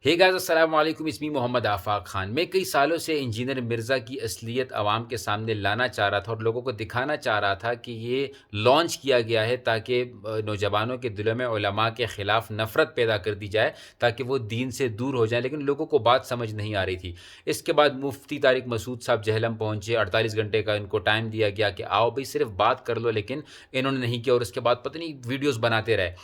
ہے گائز السلام علیکم، اسمی محمد آفاق خان۔ میں کئی سالوں سے انجینئر مرزا کی اصلیت عوام کے سامنے لانا چاہ رہا تھا اور لوگوں کو دکھانا چاہ رہا تھا کہ یہ لانچ کیا گیا ہے تاکہ نوجوانوں کے دلوں میں علماء کے خلاف نفرت پیدا کر دی جائے تاکہ وہ دین سے دور ہو جائیں، لیکن لوگوں کو بات سمجھ نہیں آ رہی تھی۔ اس کے بعد مفتی طارق مسعود صاحب جہلم پہنچے، 48 گھنٹے کا ان کو ٹائم دیا گیا کہ آؤ بھائی صرف بات کر لو، لیکن انہوں نے نہیں کیا اور اس کے بعد پتہ نہیں ویڈیوز بناتے رہے۔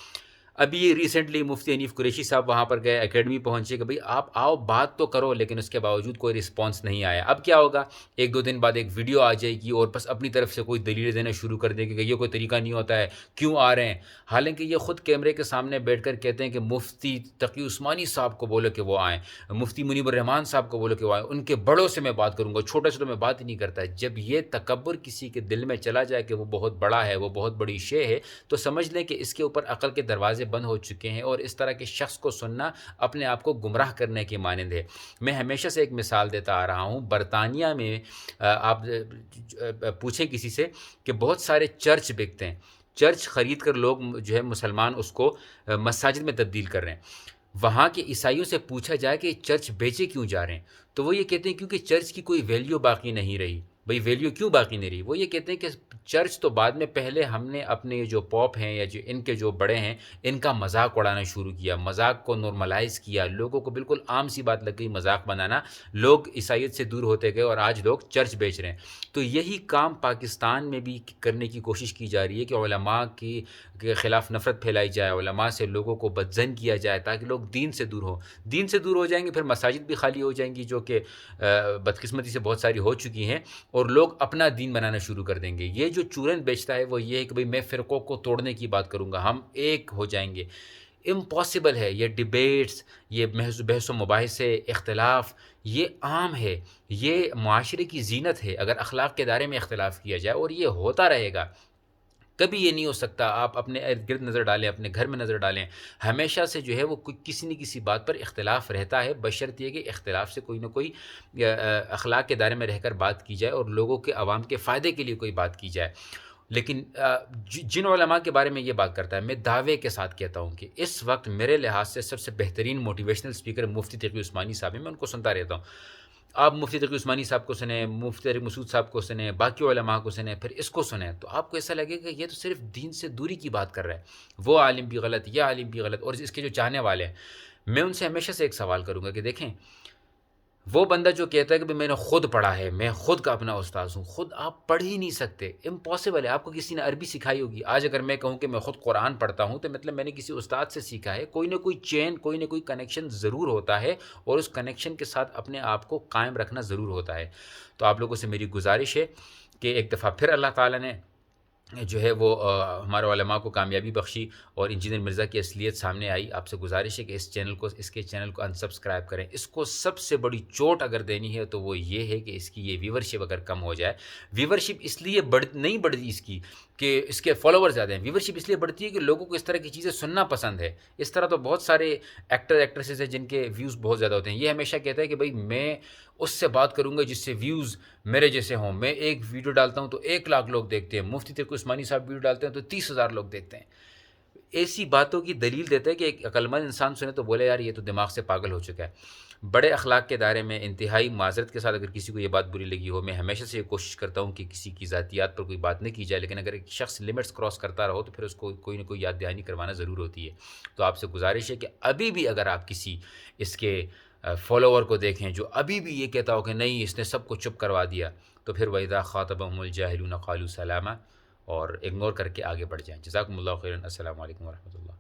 ابھی ریسنٹلی مفتی حنیف قریشی صاحب وہاں پر گئے، اکیڈمی پہنچے کہ بھئی آپ آؤ بات تو کرو، لیکن اس کے باوجود کوئی رسپانس نہیں آیا۔ اب کیا ہوگا، ایک دو دن بعد ایک ویڈیو آ جائے گی اور بس اپنی طرف سے کوئی دلیل دینا شروع کر دے گی کہ یہ کوئی طریقہ نہیں ہوتا ہے، کیوں آ رہے ہیں؟ حالانکہ یہ خود کیمرے کے سامنے بیٹھ کر کہتے ہیں کہ مفتی تقی عثمانی صاحب کو بولو کہ وہ آئیں، مفتی منیب الرحمان صاحب کو بولو کہ وہ آئیں، ان کے بڑوں سے میں بات کروں گا، چھوٹے سے تو میں بات ہی نہیں کرتا۔ جب یہ تکبر کسی کے دل میں چلا جائے کہ وہ بہت بڑا ہے، وہ بہت بڑی شے ہے، تو سمجھ لیں کہ اس کے اوپر عقل کے دروازے بند ہو چکے ہیں، اور اس طرح کے شخص کو سننا اپنے آپ کو گمراہ کرنے کے مانند ہے۔ میں ہمیشہ سے ایک مثال دیتا آ رہا ہوں، برطانیہ میں آپ پوچھیں کسی سے کہ بہت سارے چرچ بکتے ہیں، چرچ خرید کر لوگ جو ہے مسلمان اس کو مساجد میں تبدیل کر رہے ہیں۔ وہاں کے عیسائیوں سے پوچھا جائے کہ چرچ بیچے کیوں جا رہے ہیں، تو وہ یہ کہتے ہیں کیونکہ چرچ کی کوئی ویلیو باقی نہیں رہی۔ بھئی ویلیو کیوں باقی نہیں رہی؟ وہ یہ کہتے ہیں کہ چرچ تو بعد میں، پہلے ہم نے اپنے جو پوپ ہیں یا جو ان کے جو بڑے ہیں ان کا مذاق اڑانا شروع کیا، مذاق کو نارملائز کیا، لوگوں کو بالکل عام سی بات لگ گئی مذاق بنانا، لوگ عیسائیت سے دور ہوتے گئے اور آج لوگ چرچ بیچ رہے ہیں۔ تو یہی کام پاکستان میں بھی کرنے کی کوشش کی جا رہی ہے کہ علماء کے خلاف نفرت پھیلائی جائے، علماء سے لوگوں کو بدظن کیا جائے تاکہ لوگ دین سے دور ہوں۔ دین سے دور ہو جائیں گے، پھر مساجد بھی خالی ہو جائیں گی، جو کہ بدقسمتی سے بہت ساری ہو چکی ہیں، اور لوگ اپنا دین بنانا شروع کر دیں گے۔ یہ جو چورن بیچتا ہے وہ یہ ہے کہ بھئی میں فرقوں کو توڑنے کی بات کروں گا، ہم ایک ہو جائیں گے۔ امپاسبل ہے۔ یہ ڈیبیٹس، یہ بحث و مباحثے، اختلاف، یہ عام ہے، یہ معاشرے کی زینت ہے اگر اخلاق کے دائرے میں اختلاف کیا جائے، اور یہ ہوتا رہے گا۔ کبھی یہ نہیں ہو سکتا، آپ اپنے ارد گرد نظر ڈالیں، اپنے گھر میں نظر ڈالیں، ہمیشہ سے جو ہے وہ کسی نہ کسی بات پر اختلاف رہتا ہے، بشرط یہ کہ اختلاف سے کوئی نہ کوئی اخلاق کے دائرے میں رہ کر بات کی جائے اور لوگوں کے عوام کے فائدے کے لیے کوئی بات کی جائے۔ لیکن جن علماء کے بارے میں یہ بات کرتا ہے، میں دعوے کے ساتھ کہتا ہوں کہ اس وقت میرے لحاظ سے سب سے بہترین موٹیویشنل اسپیکر مفتی تقی عثمانی صاحب ہیں، میں ان کو سنتا رہتا ہوں۔ آپ مفتی تقی عثمانی صاحب کو سنیں، مفتی طارق مسعود صاحب کو سنیں، باقی علماء کو سنیں، پھر اس کو سنیں، تو آپ کو ایسا لگے کہ یہ تو صرف دین سے دوری کی بات کر رہا ہے، وہ عالم بھی غلط، یہ عالم بھی غلط، اور اس کے جو چاہنے والے ہیں۔ میں ان سے ہمیشہ سے ایک سوال کروں گا کہ دیکھیں، وہ بندہ جو کہتا ہے کہ میں نے خود پڑھا ہے، میں خود کا اپنا استاذ ہوں، خود آپ پڑھ ہی نہیں سکتے، امپاسبل ہے۔ آپ کو کسی نے عربی سکھائی ہوگی، آج اگر میں کہوں کہ میں خود قرآن پڑھتا ہوں تو مطلب میں نے کسی استاد سے سیکھا ہے، کوئی نہ کوئی چین، کوئی نہ کوئی کنیکشن ضرور ہوتا ہے، اور اس کنیکشن کے ساتھ اپنے آپ کو قائم رکھنا ضرور ہوتا ہے۔ تو آپ لوگوں سے میری گزارش ہے کہ ایک دفعہ پھر اللہ تعالیٰ نے جو ہے وہ ہمارے علماء کو کامیابی بخشی اور انجینئر مرزا کی اصلیت سامنے آئی۔ آپ سے گزارش ہے کہ اس کے چینل کو انسبسکرائب کریں۔ اس کو سب سے بڑی چوٹ اگر دینی ہے تو وہ یہ ہے کہ اس کی یہ ویورشپ اگر کم ہو جائے۔ ویورشپ اس لیے نہیں بڑھتی اس کی کہ اس کے فالوور زیادہ ہیں، ویورشپ اس لیے بڑھتی ہے کہ لوگوں کو اس طرح کی چیزیں سننا پسند ہے۔ اس طرح تو بہت سارے ایکٹر ایکٹریسز ہیں جن کے ویوز بہت زیادہ ہوتے ہیں، یہ ہمیشہ کہتا ہے کہ بھئی میں اس سے بات کروں گا جس سے ویوز میرے جیسے ہوں، میں ایک ویڈیو ڈالتا ہوں تو 1 لاکھ لوگ دیکھتے ہیں، مفتی تقی عثمانی صاحب ویڈیو ڈالتے ہیں تو 30,000 لوگ دیکھتے ہیں۔ ایسی باتوں کی دلیل دیتا ہے کہ ایک عقلمند انسان سنے تو بولے یار یہ تو دماغ سے پاگل ہو چکا ہے۔ بڑے اخلاق کے دائرے میں انتہائی معذرت کے ساتھ اگر کسی کو یہ بات بری لگی ہو، میں ہمیشہ سے یہ کوشش کرتا ہوں کہ کسی کی ذاتیات پر کوئی بات نہیں کی جائے، لیکن اگر ایک شخص لمٹس کراس کرتا رہو تو پھر اس کو کوئی نہ کوئی یاد دہانی کروانا ضرور ہوتی ہے۔ تو آپ سے گزارش ہے کہ ابھی بھی اگر آپ کسی اس کے فالوور کو دیکھیں جو ابھی بھی یہ کہتا ہو کہ نہیں اس نے سب کو چپ کروا دیا، تو پھر وَإِذَا خَاطَبَهُمُ الْجَاهِلُونَ قَالُوا سَلَامًا، اور اگنور کر کے آگے بڑھ جائیں۔ جزاکم اللہ خیرا۔ السلام علیکم ورحمۃ اللہ۔